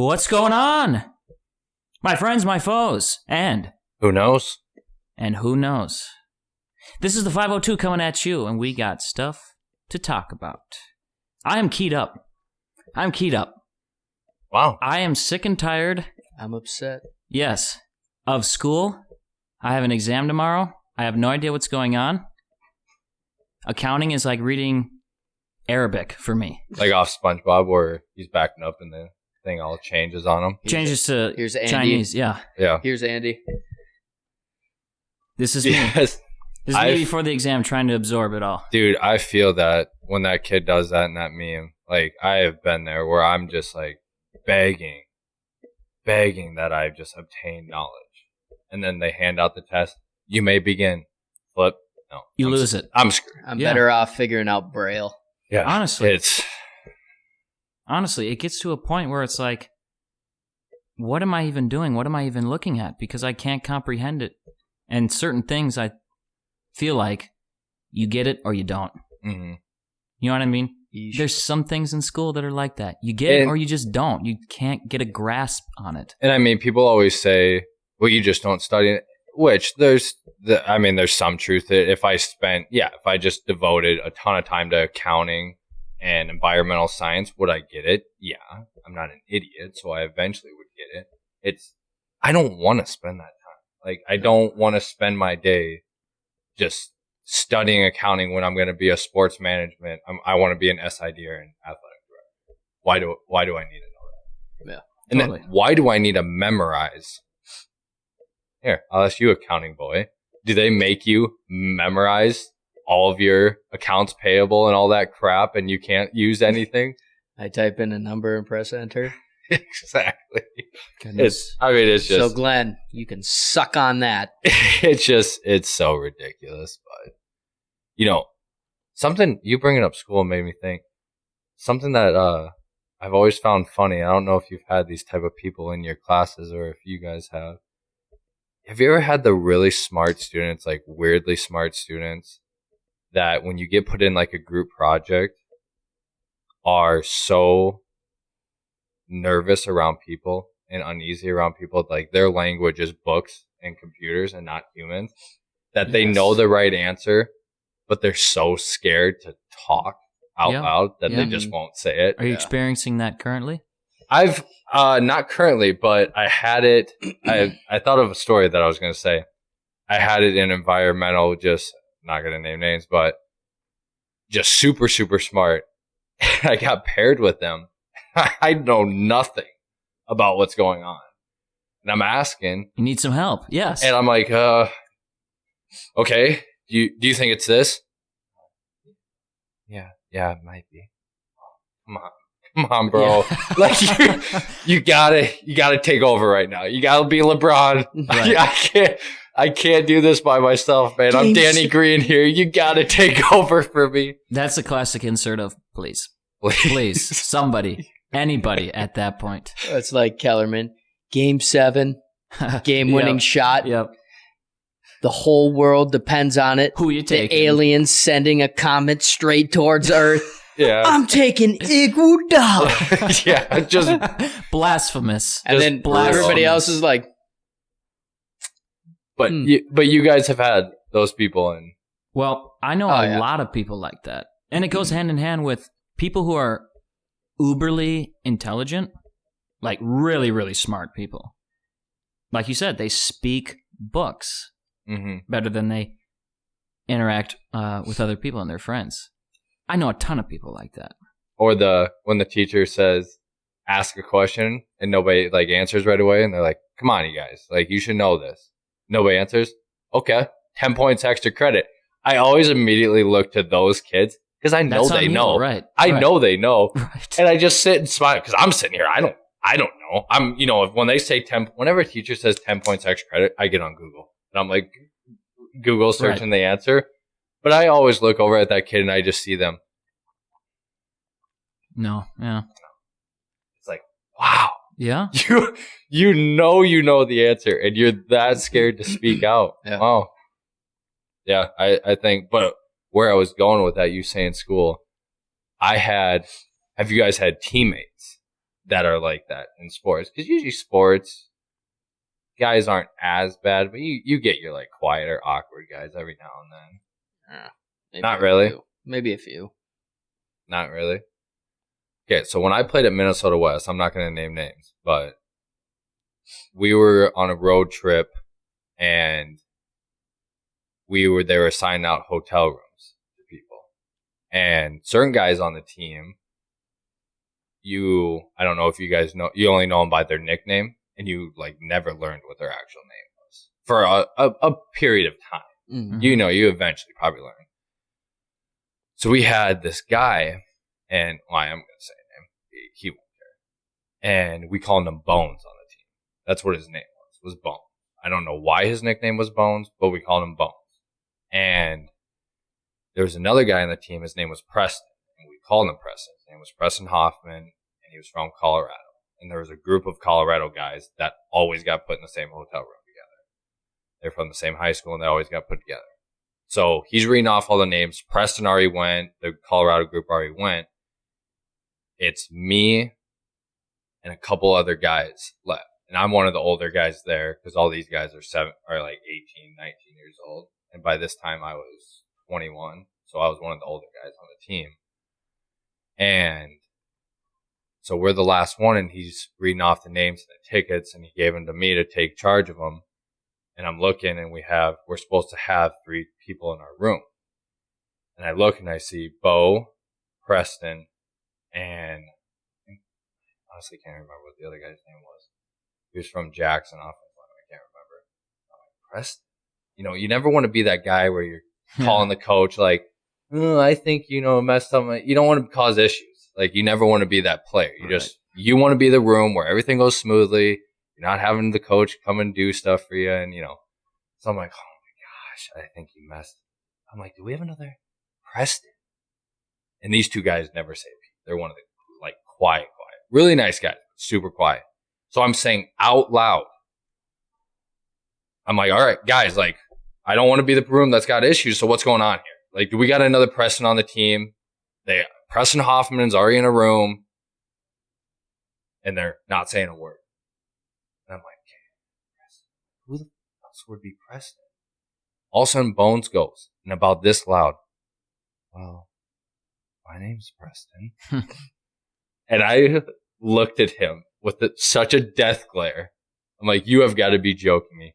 What's going on? My friends, my foes, and who knows? And who knows? This is the 502 coming at you, and we got stuff to talk about. I am keyed up. I'm keyed up. Wow. I am sick and tired. I'm upset. Yes. Of school. I have an exam tomorrow. I have no idea what's going on. Accounting is like reading Arabic for me. Like off SpongeBob where he's backing up and the thing all changes on him. Changes to Here's Andy. Chinese, yeah. Yeah. Here's Andy. This is me. Yes. This is me before the exam trying to absorb it all. Dude, I feel that when that kid does that in that meme, like I have been there where I'm just like begging that I've just obtained knowledge. And then they hand out the test. You may begin. Flip. No. You lose it. I'm screwed. I'm better off figuring out Braille. Yeah. Honestly, it gets to a point where it's like, what am I even doing? What am I even looking at? Because I can't comprehend it. And certain things I feel like you get it or you don't. Mm-hmm. You know what I mean? Yeesh. There's some things in school that are like that. You get it or you just don't. You can't get a grasp on it. And I mean, people always say, well, you just don't study it. Which there's some truth to it. If I just devoted a ton of time to accounting and environmental science, would I get it? Yeah. I'm not an idiot, so I eventually would get it. I don't want to spend that time. Like, I don't want to spend my day just studying accounting when I'm going to be a sports management. I want to be an SID or an athletic director. Why do I need to know that? Yeah. And totally. then why do I need to memorize? Here, I'll ask you, accounting boy. Do they make you memorize all of your accounts payable and all that crap and you can't use anything? I type in a number and press enter. Exactly. Goodness. It's just... So, Glenn, you can suck on that. It's so ridiculous. But, something, you bringing up school made me think, something that I've always found funny. I don't know if you've had these type of people in your classes or if you guys have. Have you ever had the really smart students, like weirdly smart students, that when you get put in like a group project are so nervous around people and uneasy around people, like their language is books and computers and not humans, that they know the right answer, but they're so scared to talk out loud that they just won't say it. Are you experiencing that currently? I've not currently, but I had it. I thought of a story that I was going to say. I had it in environmental, just not going to name names, but just super, super smart. I got paired with them. I know nothing about what's going on. And I'm asking. You need some help. Yes. And I'm like, okay, do you think it's this? Yeah, it might be. Come on, bro. Yeah. Like you gotta take over right now. You gotta be LeBron. Right. I can't do this by myself, man. I'm Danny Green here. You gotta take over for me. That's a classic insert of please, somebody, anybody at that point. It's like Kellerman, Game 7, game-winning shot. Yep. The whole world depends on it. Who you taking? The aliens sending a comet straight towards Earth. Yeah. I'm taking Iguodala. Yeah, just blasphemous. And then everybody else is like, but you guys have had those people in. Well, I know a lot of people like that. And it goes hand in hand with people who are uberly intelligent, like really, really smart people. Like you said, they speak books better than they interact with other people and their friends. I know a ton of people like that. Or when the teacher says, ask a question and nobody like answers right away. And they're like, come on, you guys, like you should know this. Nobody answers. Okay. 10 points extra credit. I always immediately look to those kids because I know they know. Right. I know they know. Right. And I just sit and smile because I'm sitting here. I don't know. I'm, when they say whenever a teacher says 10 points extra credit, I get on Google and I'm like, Google searching the answer. But I always look over at that kid and I just see them. No, yeah. It's like, wow. Yeah? You know the answer and you're that scared to speak out. Yeah. Wow. Yeah, I think, but where I was going with that, you saying school, I had have you guys had teammates that are like that in sports? Because usually sports, guys aren't as bad, but you get your like quieter, awkward guys every now and then. Not really. Maybe a few. Not really. Okay, so when I played at Minnesota West, I'm not going to name names, but we were on a road trip and they were assigning out hotel rooms to people. And certain guys on the team, I don't know if you guys know, you only know them by their nickname, and you like never learned what their actual name was for a period of time. Mm-hmm. You eventually probably learn. So we had this guy, and I am going to say his name. He won't care. And we called him Bones on the team. That's what his name was Bones. I don't know why his nickname was Bones, but we called him Bones. And there was another guy on the team. His name was Preston, and we called him Preston. His name was Preston Hoffman, and he was from Colorado. And there was a group of Colorado guys that always got put in the same hotel room together. They're from the same high school, and they always got put together. So he's reading off all the names. Preston already went. The Colorado group already went. It's me and a couple other guys left. And I'm one of the older guys there because all these guys are like 18, 19 years old. And by this time I was 21. So I was one of the older guys on the team. And so we're the last one, and he's reading off the names and the tickets, and he gave them to me to take charge of them. And I'm looking, and we're supposed to have 3 people in our room. And I look and I see Bo, Preston, and I honestly can't remember what the other guy's name was. He was from Jackson offense line. I can't remember. I'm like, Preston? You never want to be that guy where you're calling the coach like, oh, I think, messed up. You don't want to cause issues. Like, you never want to be that player. You want to be the room where everything goes smoothly. You're not having the coach come and do stuff for you. And, so I'm like, oh my gosh, I think you messed. I'm like, do we have another Preston? And these 2 guys never say Pete. They're one of the, like, quiet. Really nice guys, super quiet. So I'm saying out loud, I'm like, all right, guys, like, I don't want to be the room that's got issues. So what's going on here? Like, do we got another Preston on the team? Preston Hoffman's already in a room, and they're not saying a word. And I'm like, okay, Preston. Who the else would be Preston? All of a sudden, Bones goes, and about this loud, well, my name's Preston. And I looked at him with such a death glare. I'm like, you have got to be joking me.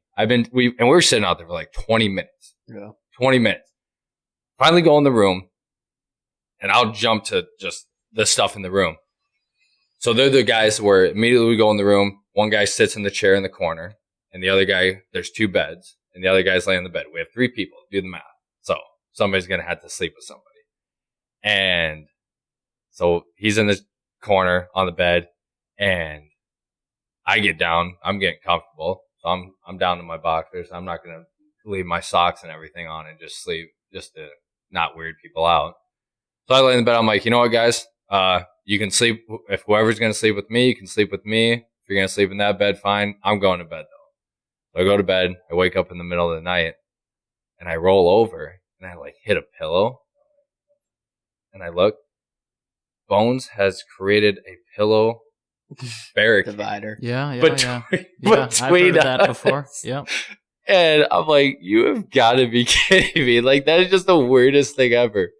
We were sitting out there for like 20 minutes. Yeah. 20 minutes. Finally go in the room, and I'll jump to just the stuff in the room. So they're the guys where immediately we go in the room. One guy sits in the chair in the corner, and the other guy, there's 2 beds, and the other guy's laying on the bed. We have 3 people. Do the math. So somebody's going to have to sleep with somebody. And so he's in the corner on the bed, and I get down. I'm getting comfortable. So I'm down to my boxers. I'm not going to leave my socks and everything on and just sleep, just to not weird people out. So I lay in the bed. I'm like, you know what, guys? You can sleep. If whoever's going to sleep with me, you can sleep with me. If you're going to sleep in that bed, fine. I'm going to bed, though. So I go to bed. I wake up in the middle of the night, and I roll over, and I like hit a pillow. And I look. Bones has created a pillow barricade. Divider. Yeah. Between I've heard of that before. Yeah. And I'm like, you have got to be kidding me. Like, that is just the weirdest thing ever.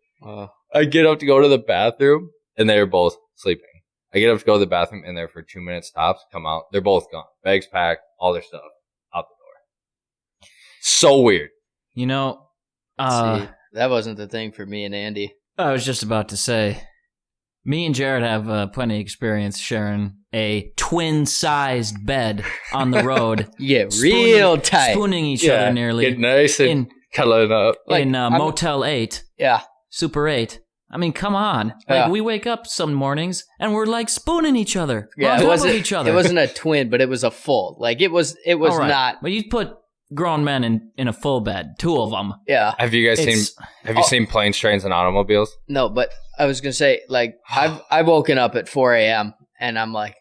I get up to go to the bathroom, and they're both sleeping. I get up to go to the bathroom, and they're for 2 minutes tops, come out. They're both gone. Bags packed, all their stuff out the door. So weird. See, that wasn't the thing for me and Andy. I was just about to say, me and Jared have plenty of experience sharing a twin-sized bed on the road. Yeah, real tight. Spooning each other nearly. Get nice and cuddling up. In Motel 8. Yeah. Super 8. I mean, come on. Like, we wake up some mornings, and we're, like, spooning each other. Yeah, on top of each other. It wasn't a twin, but it was a full. Like, it was right. not. But you put grown men in a full bed. 2 of them. Yeah. Have you guys seen planes, trains, and automobiles? No, but I was going to say, like, I've woken up at 4 a.m., and I'm like,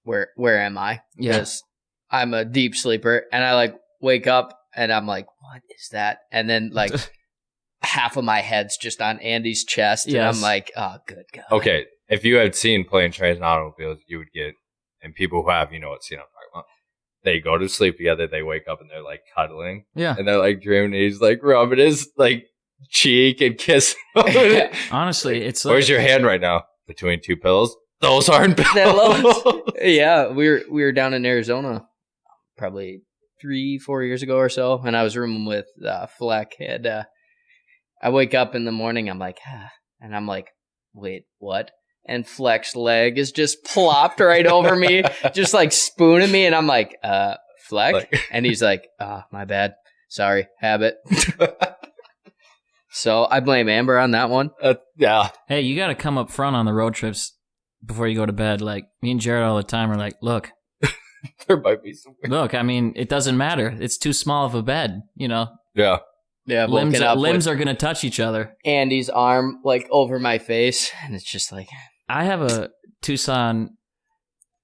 where am I? Because I'm a deep sleeper, and I, like, wake up, and I'm like, what is that? And then, like, half of my head's just on Andy's chest, and I'm like, oh, good God. Okay, if you had seen Plane, Trains, and Automobiles, you would get, and people who have, what scene I'm talking about. They go to sleep together, they wake up, and they're like cuddling. Yeah. And they're like dreaming, and he's like rubbing his like cheek and kissing him. Honestly, it's like, where's your hand right now? Between two pillows? Those aren't pillows. Yeah, we were down in Arizona probably 3-4 years ago or so, and I was rooming with Fleck, and I wake up in the morning, I'm like, and I'm like, wait, what? And Fleck's leg is just plopped right over me, just like spooning me, and I'm like, Fleck? And he's like, my bad. Sorry, habit. So I blame Amber on that one. Yeah. Hey, you got to come up front on the road trips before you go to bed. Like, me and Jared all the time are like, look. There might be some. Look, I mean, it doesn't matter. It's too small of a bed, Yeah. Yeah, limbs are going to touch each other. Andy's arm, like, over my face, and it's just like... I have a Tucson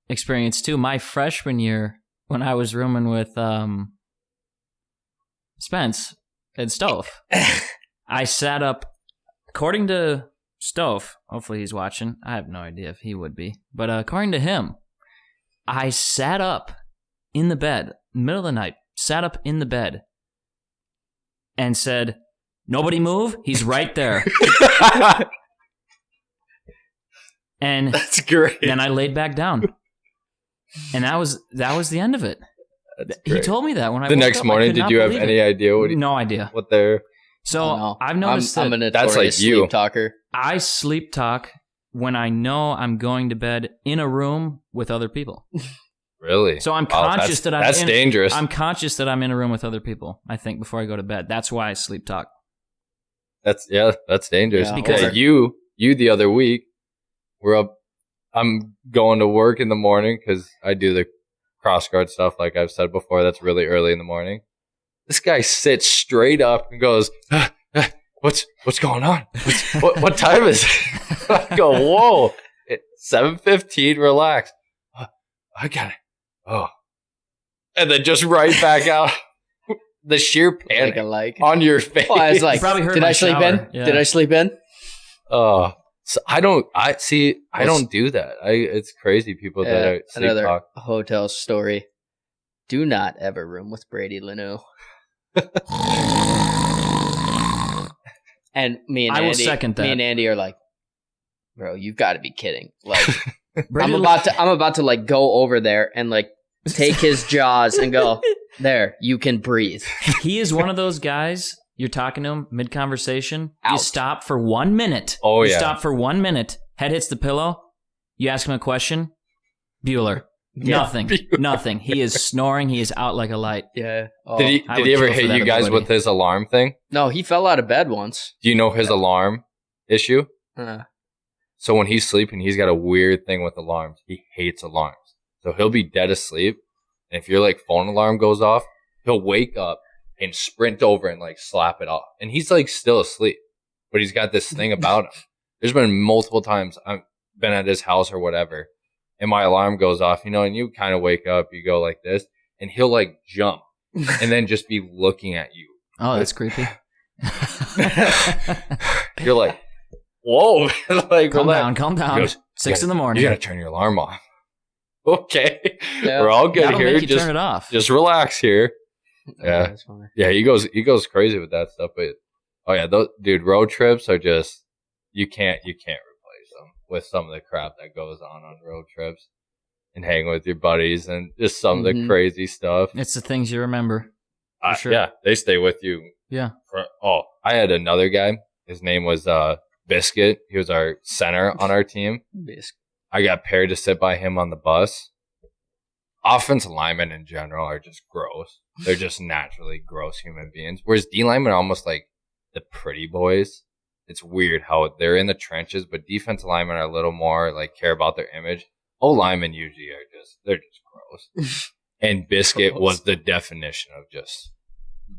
experience, too. My freshman year, when I was rooming with Spence and Stove, I sat up, according to Stove, hopefully he's watching. I have no idea if he would be. But according to him, I sat up in the bed, middle of the night, sat up in the bed, and said, nobody move, he's right there. And that's great. Then I laid back down. And that was the end of it. He told me that when I woke up. The next morning, did you have any idea? No idea. What they're... So I've noticed I'm a notorious that's like you. sleep talker. I sleep talk when I know I'm going to bed in a room with other people. Really? So I'm conscious that's dangerous. I'm conscious that I'm in a room with other people, I think, before I go to bed. That's why I sleep talk. That's dangerous. Yeah. Because you the other week, we're up, I'm going to work in the morning because I do the cross guard stuff, like I've said before. That's really early in the morning. This guy sits straight up and goes, what's going on? What time is it? I go, whoa, it's 7:15, relax. I got it. Oh. And then just right back out. The sheer panic on your face. Well, I was like, probably heard did I sleep shower. in? Yeah. Did I sleep in? So I don't do that. It's crazy people that are sleep another talk. hotel story. Do not ever room with Brady Lanou. And me and Andy are like, bro, you've got to be kidding. Like, I'm about to like go over there and like take his jaws and go, there, you can breathe. He is one of those guys, you're talking to him mid-conversation, you stop for 1 minute. Oh, yeah. You stop for 1 minute, head hits the pillow, you ask him a question, Bueller. Nothing. He is snoring, he is out like a light. Yeah. Oh, did he ever hit you guys with his alarm thing? No, he fell out of bed once. Do you know his alarm issue? So when he's sleeping, he's got a weird thing with alarms. He hates alarms. So he'll be dead asleep, and if your like phone alarm goes off, he'll wake up and sprint over and like slap it off. And he's like still asleep, but he's got this thing about him. There's been multiple times I've been at his house or whatever, and my alarm goes off, and you kind of wake up, you go like this, and he'll like jump and then just be looking at you. Oh, that's creepy. You're like, whoa. Like, calm down. Goes, 6 in the morning. You got to turn your alarm off. Okay. Yeah. We're all good That'll here. Make you turn it off. Just relax here. Yeah. Yeah, he goes crazy with that stuff. But oh yeah, dude, road trips are just you can't replace them with some of the crap that goes on road trips and hanging with your buddies and just some of the crazy stuff. It's the things you remember. For sure. Yeah, they stay with you. Yeah. I had another guy. His name was Biscuit. He was our center on our team. Biscuit. I got paired to sit by him on the bus. Offensive linemen in general are just gross. They're just naturally gross human beings. Whereas D linemen are almost like the pretty boys. It's weird how they're in the trenches, but defensive linemen are a little more like care about their image. O linemen usually they're just gross. And Biscuit was the definition of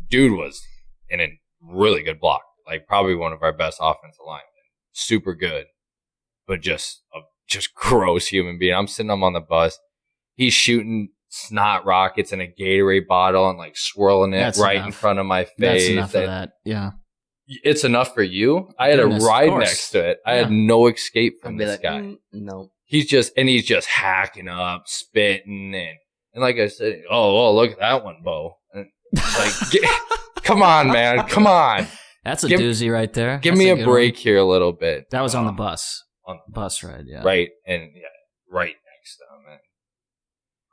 dude was in a really good block. Like probably one of our best offensive linemen. Super good, but just gross human being. I'm sitting him on the bus. He's shooting snot rockets in a Gatorade bottle and like swirling it in front of my face. That's enough of that. Yeah. it's enough for you. I had a ride next to it. I had no escape from this guy. No. He's just hacking up, spitting, and like I said, oh, look at that one, Bo. And like, come on, man, come on. That's a doozy right there. Give me a break here a little bit. That was on the bus. On the bus ride, yeah. Right, and right next to him, man.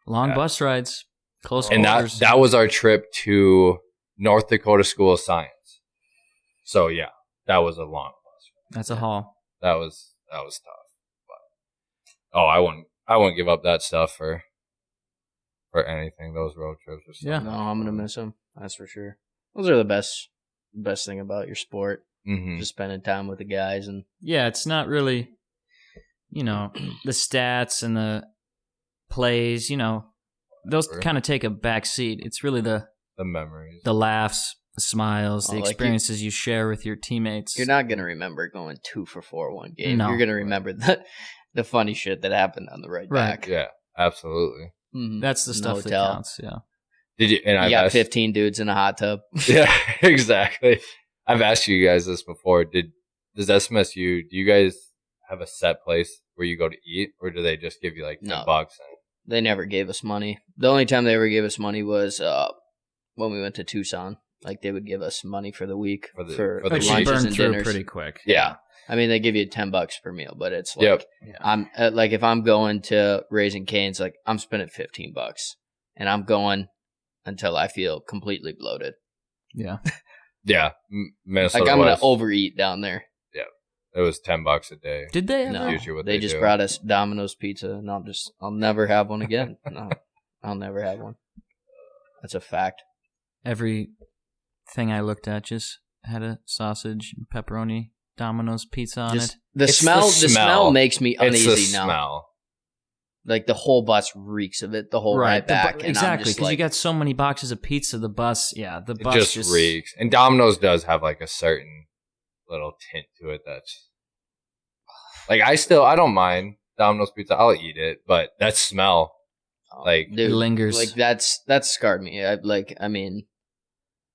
Long bus rides, close and quarters. that was our trip to North Dakota School of Science. So yeah, that was a long bus ride. That's a haul. That was tough. But I wouldn't give up that stuff for anything. Those road trips or something. Yeah, no, I'm gonna miss them. That's for sure. Those are the best thing about your sport. Mm-hmm. Just spending time with the guys and it's not really, the stats and the plays. Those kind of take a back seat. It's really the memories, the laughs, the smiles, the experiences you share with your teammates. You're not gonna remember going 2 for 4 one game. No. You're gonna remember the funny shit that happened on the right back. Yeah, absolutely. Mm-hmm. That's the stuff that counts. Yeah. Did you? And you got 15 dudes in a hot tub. Yeah, exactly. I've asked you guys this before. Does SMSU? Do you guys have a set place where you go to eat, or do they just give you like $10? And they never gave us money. The only time they ever gave us money was when we went to Tucson. Like they would give us money for the week for the lunches and dinners. Pretty quick. Yeah. I mean, they give you $10 per meal, but it's like I'm like if I'm going to Raising Cane's, like I'm spending $15, and I'm going until I feel completely bloated. Yeah. Yeah. Minnesota like I'm going to overeat down there. Yeah. It was $10 a day. Did they? No. They just brought us Domino's pizza, and I'll never have one again. No. I'll never have one. That's a fact. Every thing I looked at just had a sausage and pepperoni Domino's pizza on it. The smell makes me uneasy it's the now. Smell. Like the whole bus reeks of it, the whole ride back. Exactly, because you got so many boxes of pizza. The bus, the bus just reeks. And Domino's does have like a certain little tint to it that's like I don't mind Domino's pizza. I'll eat it, but that smell, like dude, it lingers. Like that's scarred me. I mean,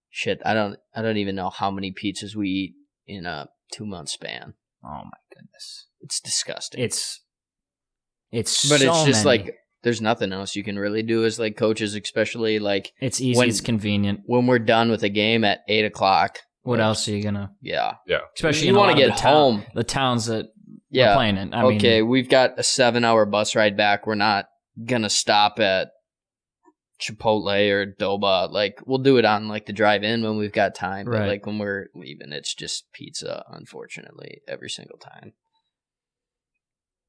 shit. I don't even know how many pizzas we eat in a 2-month span. Oh my goodness, it's disgusting. But so it's just many. Like there's nothing else you can really do as like coaches, especially like it's easy, it's convenient. When we're done with a game at 8:00, what else are you gonna? Yeah. Especially you want to get home. The towns that we're playing in. I mean, we've got a 7-hour bus ride back. We're not gonna stop at Chipotle or Doba. Like we'll do it on like the drive in when we've got time. But like when we're leaving, it's just pizza. Unfortunately, every single time.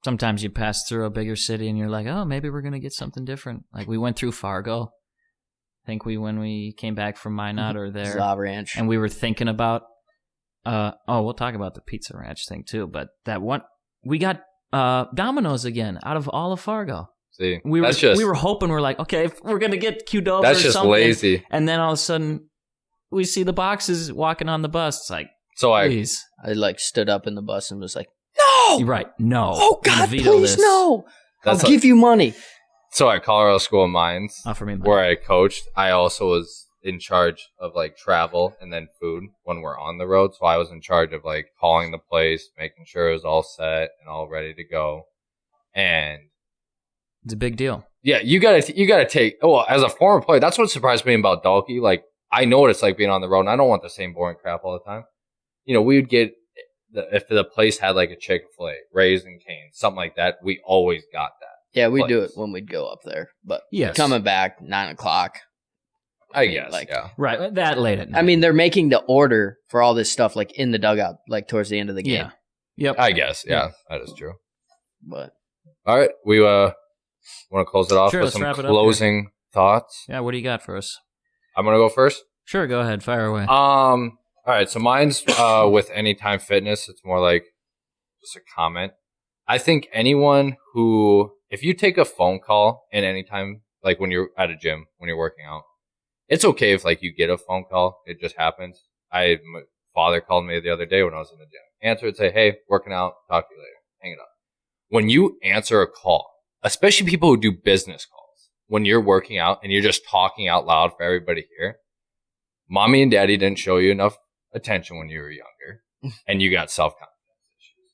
Sometimes you pass through a bigger city and you're like, oh, maybe we're going to get something different. Like we went through Fargo. I think when we came back from Minot or there. La Ranch. And we were thinking about, we'll talk about the Pizza Ranch thing too. But that one, we got Domino's again out of all of Fargo. See, we were hoping, we're like, okay, if we're going to get Qdoba or something. That's just lazy. And then all of a sudden we see the boxes walking on the bus. It's like, please. I like stood up in the bus and was like, no! You're right. No. Oh, God, please, no. I'll give you money. So at Colorado School of Mines, for me, where I coached, I also was in charge of like travel and then food when we're on the road. So I was in charge of like calling the place, making sure it was all set and all ready to go. And it's a big deal. Yeah, you gotta take. Well, as a former player, that's what surprised me about Dalkey. Like I know what it's like being on the road, and I don't want the same boring crap all the time. We would get. If the place had like a Chick-fil-A, Raising Cane's, something like that, we always got that. Yeah, we do it when we'd go up there. But coming back 9:00. I guess, right, that late at night. I mean, they're making the order for all this stuff like in the dugout, like towards the end of the game. Yeah, yep. I guess, that is true. But all right, we want to close it off with some closing thoughts. Yeah, what do you got for us? I'm gonna go first. Sure, go ahead, fire away. All right, so mine's with Anytime Fitness. It's more like just a comment. I think anyone who, if you take a phone call in Anytime, like when you're at a gym, when you're working out, it's okay if like you get a phone call. It just happens. My father called me the other day when I was in the gym. Answer it, say, hey, working out, talk to you later. Hang it up. When you answer a call, especially people who do business calls, when you're working out and you're just talking out loud for everybody here, mommy and daddy didn't show you enough attention when you were younger and you got self-confidence issues.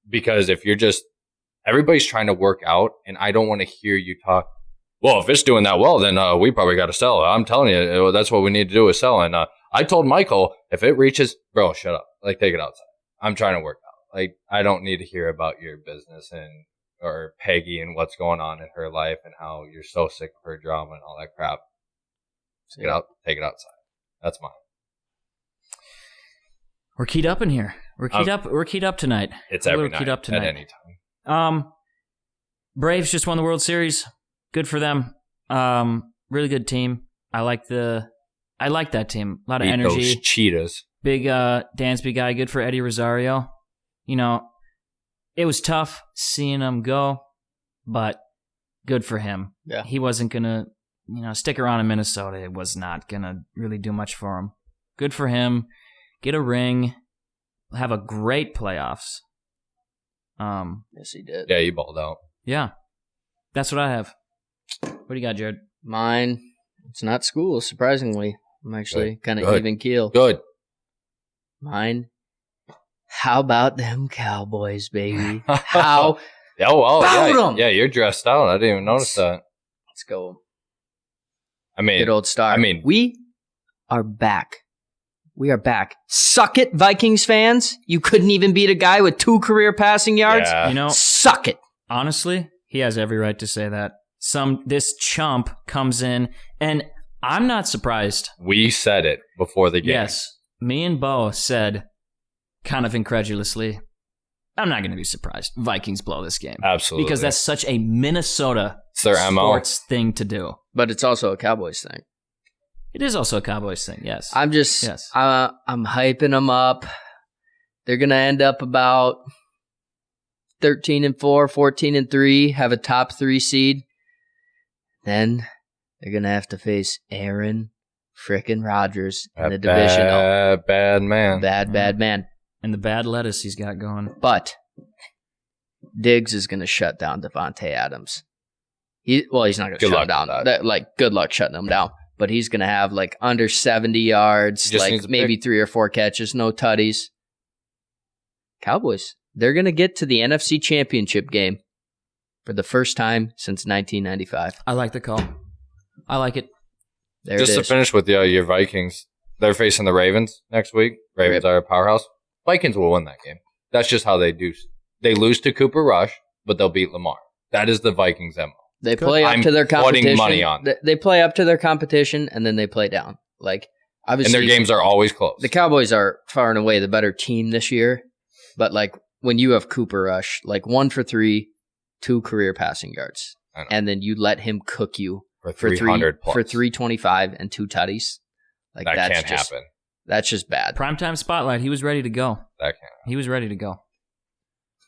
Because if you're just, everybody's trying to work out, and I don't want to hear you talk, well, if it's doing that well, then we probably got to sell it. I'm telling you, that's what we need to do is sell. And I told Michael, if it reaches, bro, shut up. Like, take it outside. I'm trying to work out. Like, I don't need to hear about your business or Peggy and what's going on in her life and how you're so sick of her drama and all that crap. Take it outside. That's mine. We're keyed up in here. We're keyed up tonight. It's every night, at any time. Braves just won the World Series. Good for them. Really good team. I like that team. A lot of energy. Those cheetahs. Big Dansby guy. Good for Eddie Rosario. You know, it was tough seeing him go, but good for him. Yeah. He wasn't gonna, stick around in Minnesota. It was not gonna really do much for him. Good for him. Get a ring. Have a great playoffs. Yes, he did. Yeah, he balled out. Yeah. That's what I have. What do you got, Jared? Mine, it's not school, surprisingly. I'm actually kind of even keel. Good. Mine, how about them Cowboys, baby? How about them? Yeah, you're dressed out. I didn't even notice that. Let's go. I mean, good old Star. We are back. We are back. Suck it, Vikings fans. You couldn't even beat a guy with 2 career passing yards. Yeah. Suck it. Honestly, he has every right to say that. This chump comes in, and I'm not surprised. We said it before the game. Yes. Me and Bo said, kind of incredulously, I'm not going to be surprised. Vikings blow this game. Absolutely. Because that's such a Minnesota sports thing to do. But it's also a Cowboys thing. It is also a Cowboys thing, yes. I'm hyping them up. They're going to end up about 13-4, 14-3, have a top 3 seed. Then they're going to have to face Aaron frickin' Rodgers in the divisional. Bad man. Bad man. And the bad lettuce he's got going. But Diggs is going to shut down Devontae Adams. He's not going to shut him down. Good luck shutting him down. But he's going to have under 70 yards, maybe 3 or 4 catches, no tutties. Cowboys, they're going to get to the NFC Championship game for the first time since 1995. I like the call. I like it. Just to finish with your Vikings, they're facing the Ravens next week. Ravens are a powerhouse. Vikings will win that game. That's just how they do. They lose to Cooper Rush, but they'll beat Lamar. That is the Vikings' MO. They play up to their competition. Putting money on. They play up to their competition, and then they play down. Obviously, and their games are always close. The Cowboys are far and away the better team this year. But when you have Cooper Rush, 1 for 3, 2 career passing yards, and then you let him cook you for 300 plus. For 325 and 2 tutties, that can't happen. That's just bad. Primetime spotlight. He was ready to go. That can't happen. He was ready to go.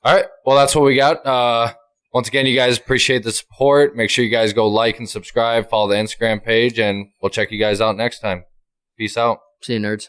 All right. Well, that's what we got. Once again, you guys appreciate the support. Make sure you guys go like and subscribe, follow the Instagram page, and we'll check you guys out next time. Peace out. See you, nerds.